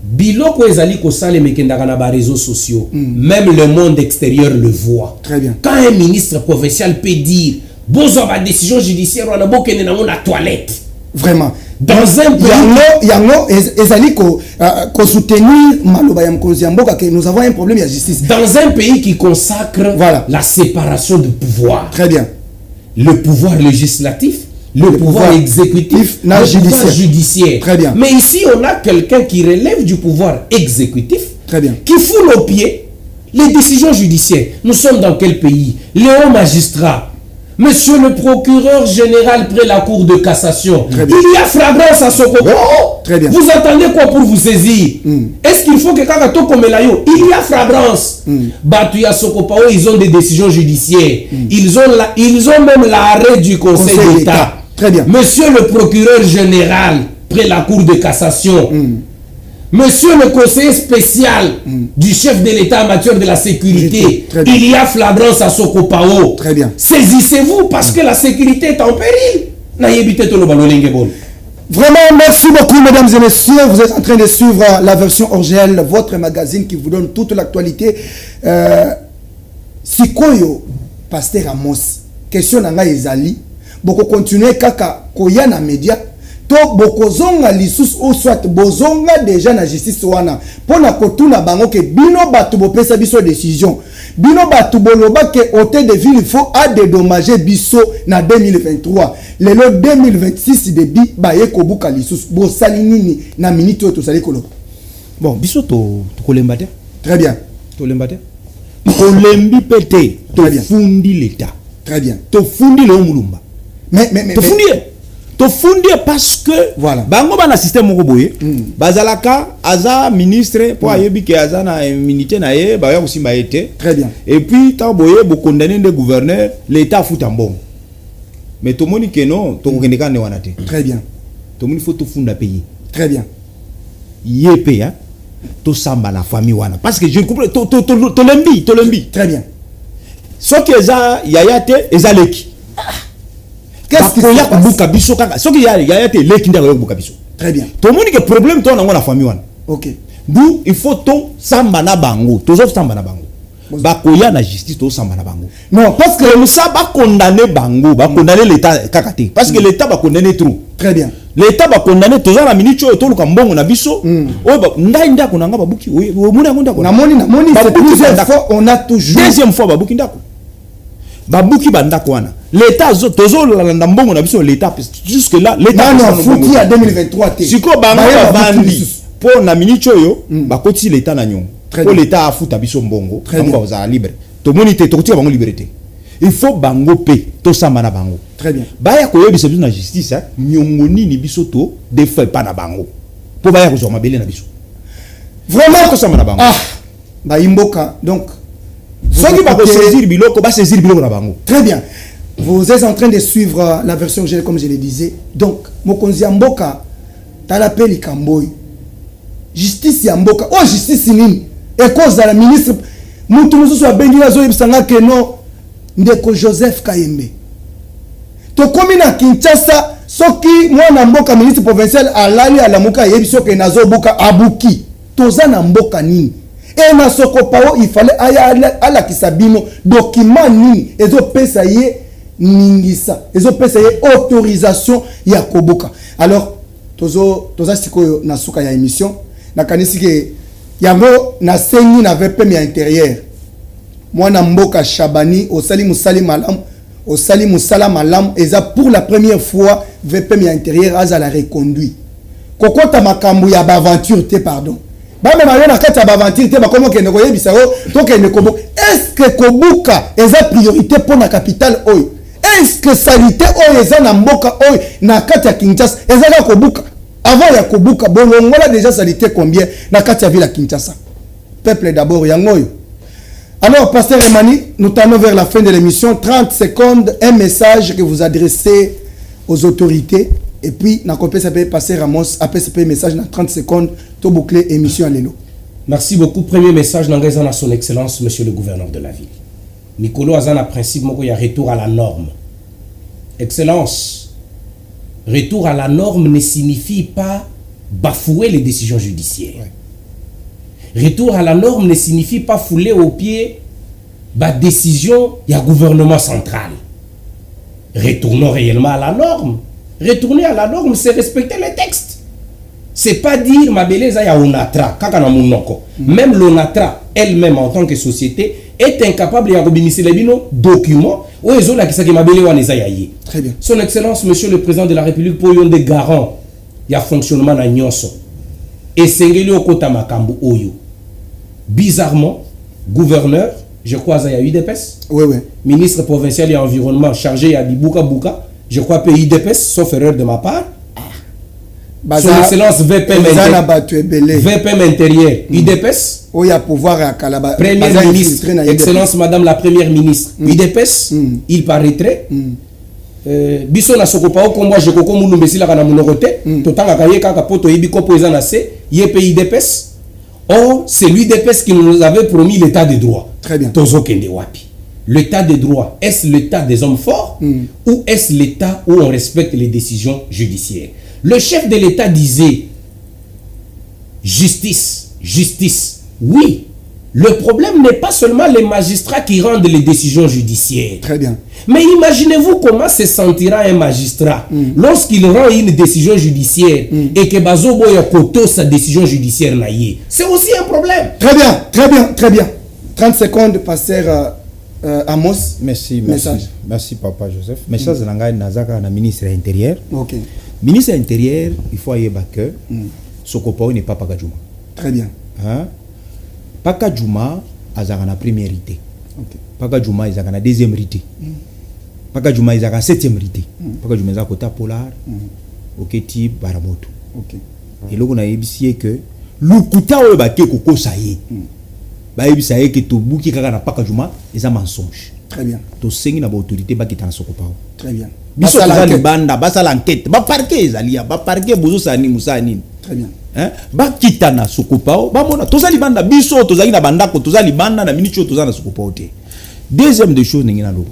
Biloko ezali ko sale mekendaka na ba réseaux sociaux. Même le monde extérieur le voit. Très bien. Quand un ministre provincial peut dire bozo ba décision judiciaire on a bokene na la toilette. Vraiment. Dans un pays soutenir Maloba Yamkonziamboka que nous avons un problème de justice. Dans un pays qui consacre la séparation de pouvoir. Très bien. Le pouvoir législatif, le pouvoir exécutif, le pouvoir judiciaire. Très bien. Mais ici, on a quelqu'un qui relève du pouvoir exécutif, très bien, qui foule aux pieds les décisions judiciaires. Nous sommes dans quel pays? Les hauts magistrats Monsieur le procureur général près la cour de cassation, il y a flagrance à Sokopao. Très bien. Vous attendez quoi pour vous saisir? Est-ce qu'il faut que Kakato Komelayo, il y a flagrance. Batu ya Sokopao, ils ont des décisions judiciaires. Ils ont même l'arrêt du Conseil d'État. Très bien. Monsieur le procureur général près la cour de cassation, monsieur le conseiller spécial du chef de l'État en matière de la sécurité, il y a flagrance à Sokopao. Très bien. Saisissez-vous parce que la sécurité est en péril. Vraiment, merci beaucoup, mesdames et messieurs. Vous êtes en train de suivre la version originelle, votre magazine qui vous donne toute l'actualité. Sikoyo, Pasteur Amos, question nanga ezali. Boko continuer kaka koya na média. To boko zonga lisus ou soit bozonga déjà na justice wana. Pona kotuna bango ke bino batu bo pesa biso décision. Bino batu boloba ke hôtel de ville il faut a dédommager biso na 2023. Lelo 2026 de bi ba yeko buka lisus. Bo sali nini na minute to sali kolo. Bon, biso to kolemba te. Très bien. To lemba te. Kolembi pété. To fundi l'état. Très bien. To fundi le mulumba. Mais to fundi. To fundi parce que voilà. Bango bana système moko boye. Bazalaka aza ministre pour ayebi ke aza na immunité na ye ba ya kusimba été. Très bien. Et puis tant boye bo condamner de gouverneur l'état fout en bon. Mais to moni ke non to kokende ka ne wana te. Très bien. To moni faut to funda payer. Très bien. Yépé hein. To samba na famille wana parce que je comprends to lembi. Très bien. So que eza yayate eza leki. Qu'est-ce que très bien. Tout le monde que problème toi dans la famille wana. OK. D'où il faut to samba na bango, to samba na bango. Ba koya na justice to samba na bango. Non, parce que ça va condamner bango, va condamner l'état kakate parce que l'état va condamner trop. Très bien. L'état va condamner toujours la minute to luka mbongo na biso. O ba ndai ndako na ngaba buki. O muna ndako. Na moni c'est plusieurs fois on a toujours deuxième fois ba buki ndako. Babuki bandako wana l'état tozo la ndambongo na biso l'état jusque là l'état non fouti à 2023 té siko bango bandi pour na minicho yo bakoti l'état na nyongo pour l'état afuta biso mbongo bango za libre to monite to kotika bango liberté il faut bango pe to samba na bango très bien baya ko yebisa biso na justice nyongo nini biso to defait pas na bango pour baya ko zo mabele na biso vraiment to samba na bango ba imboka donc très bien. Vous êtes en train de suivre la version comme je le disais. Donc, Mokonzi Amboka, Talapeli Kamboy, justice Yamboka, oh justice nini, et cause à la ministre, Moutoumoussou soit béni à Zoïb Sanga que non, Ndeko Joseph Kayembe. To komina Kinshasa, soki moi Namboka ministre provincial alali à la Mouka Yebiso ke Nazo Buka Abuki, Toza Namboka nini. Et na Sokopao il fallait à la Kisabino document ni ezo pesa ye ningisa ezo pesa ye autorisation ya koboka. Alors toza sikoyo na suka ya émission na kanisi ke yango na sengi na VPM ya intérieur mwana mboka Shabani osali musala malam eza pour la première fois VPM ya intérieur aza la reconduit kokota makambu ya aventure te pardon. Est-ce que Kobuka est la priorité pour la capitale oyo? Est-ce que salité oyo est na mboka oyo na kati ya Kinshasa? Est-ce que Kobuka avant ya Kobuka bolongola déjà salité combien na kati ya ville ya Kinshasa? Peuple d'abord yangoyo. Alors pasteur Emani, nous tendons vers la fin de l'émission. 30 secondes, un message que vous adressez aux autorités. Et puis, na copie ça peut passer Ramos, après ça peut message dans 30 secondes, tout boucler émission à l'élo. Merci beaucoup. Premier message dans à son excellence, monsieur le gouverneur de la ville. Nicolo Azana principe, il y a retour à la norme. Excellence, retour à la norme ne signifie pas bafouer les décisions judiciaires. Ouais. Retour à la norme ne signifie pas fouler aux pieds la décision du gouvernement central. Retournons réellement à la norme. Retourner à la norme, c'est respecter les textes. C'est pas dire ma beleza ya onatra, kakana monoko. Même l'onatra elle-même en tant que société est incapable de bénéficier les documents ou les autres qui savent ma beleza yaye. Très bien. Son Excellence, Monsieur le Président de la République, pour yon des garants, il y a fonctionnement na nyonso. Et sengeli okota makambu oyo. Bizarrement, gouverneur, je crois qu'il y a UDPS. Oui, oui. Ministre provincial et environnement chargé à Bouka Bouka, je crois que UDPS, sauf erreur de ma part. Son Excellence VPM intérieur, UDPS. Oui, il y a pouvoir à Kalaba. Première ministre, Excellence Madame la Première ministre, UDPS, il paraîtrait. Biso na Sokopao, comme moi je koko munu mbesila kana munorote, totanga kaye kaka poto yebi kopo ezana se, yepe UDPS. Or, c'est l'UDPS qui nous avait promis l'état de droit. Très bien. Tozo kende wapi. L'état de droit, est-ce l'état des hommes forts ou est-ce l'état où on respecte les décisions judiciaires? Le chef de l'État disait justice, justice. Oui, le problème n'est pas seulement les magistrats qui rendent les décisions judiciaires. Très bien. Mais imaginez-vous comment se sentira un magistrat lorsqu'il rend une décision judiciaire et que Bazobo Yakoto sa décision judiciaire naïe. C'est aussi un problème. Très bien, très bien, très bien. 30 secondes, pasteur Amos. Merci, merci. Message. Merci, Papa Joseph. Message de Nazaka, le ministre de l'Intérieur. Ok. Ministre de l'Intérieur, il faut y que Sokopao n'est pas Pakadjouma. Très bien. Hein? Pakadjouma a la première rité. Ok. Pakadjouma a la deuxième rité. Pakadjouma a la septième rité. Pakadjouma a la Kota Polar. Ok, type Baramoto. Ok. Et là, on a dit que l'Ukuta ou le Baké Koko Saye. Baïbi Saye que tout bouki kaka na Pakadjouma, c'est un mensonge. Très bien. To sengi na autorité ba kitana Sokopao. Très bien. Biso za libanda basa l'enquête ba parquet ezalia ba parquet bozo sani musani. Très bien. Hein ba kitana Sokopao ba mona toza libanda biso tozali na bandako toza libanda na minicho toza na Sokopao te. Deuxième des choses n'engina lo.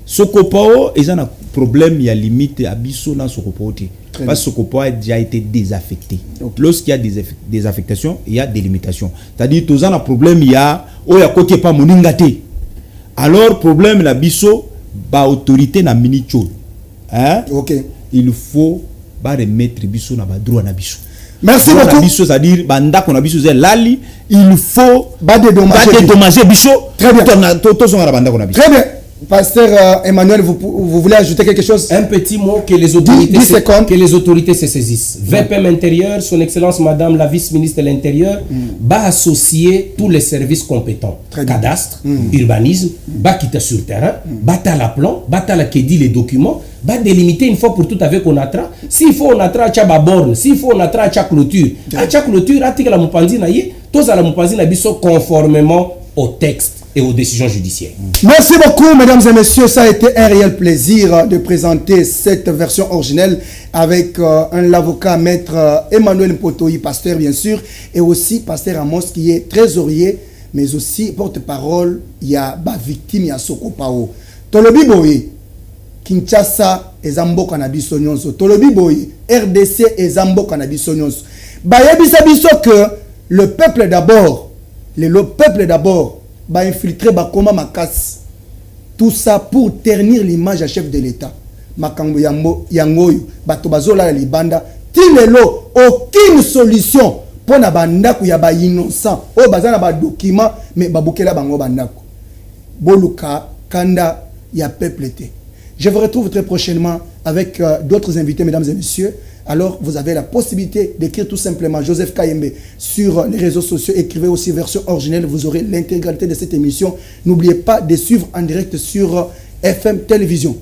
Sokopao eza na problème ya limite à biso na Sokopao te. Parce que Sokopao a déjà été désaffecté. Okay. Lorsqu'il y a des affectations, il y a des limitations. C'est-à-dire toza na problème ya o ya côté pas moningate. Alors problème la biso ba autorité na minicho. Hein? Ok. Il faut remettre biso na ba droit na biso. Merci beaucoup. Biso, c'est-à-dire banda qu'on a biso lali, il faut dédommager biso. Très bien. Très bien. Pasteur Emmanuel, vous voulez ajouter quelque chose? Un petit mot que les autorités se saisissent. VPM intérieur, son excellence madame la vice-ministre de l'Intérieur, va associer tous les services compétents. Cadastre, urbanisme, va quitter sur terrain, va à la plan, va à la kédi les documents, va délimiter une fois pour toutes avec ONATRA. S'il faut ONATRA, à la borne, s'il faut ONATRA, à la clôture. À la clôture, article la moupanzi na yé, tous à la moupanzi na biso conformément au texte et aux décisions judiciaires. Merci beaucoup, mesdames et messieurs. Ça a été un réel plaisir de présenter cette version originelle avec l'avocat maître Emmanuel Mpotoyi, pasteur bien sûr, et aussi pasteur Amos qui est trésorier, mais aussi porte-parole. Il y a ba victime, il y a Sokopao. Tolobi Boye, Kinshasa et Zambo Kanabiso Nyonso. Tolobi Boye, RDC et Zambo Kanabiso Nyonso. Bayebisa biso que le peuple d'abord, le peuple d'abord, va infiltrer Bakoma Makas. Tout ça pour ternir l'image à chef de l'État. Makambo Yangoyo, Batobazola Libanda. Tilelo, aucune solution pour na bandaku ya ba innocent. O bazana ba document mais babukela bango bandaku. Boluka kanda ya peuple té. Je vous retrouve très prochainement avec d'autres invités, mesdames et messieurs. Alors, vous avez la possibilité d'écrire tout simplement Joseph Kayembe sur les réseaux sociaux. Écrivez aussi version originelle. Vous aurez l'intégralité de cette émission. N'oubliez pas de suivre en direct sur FM Télévision.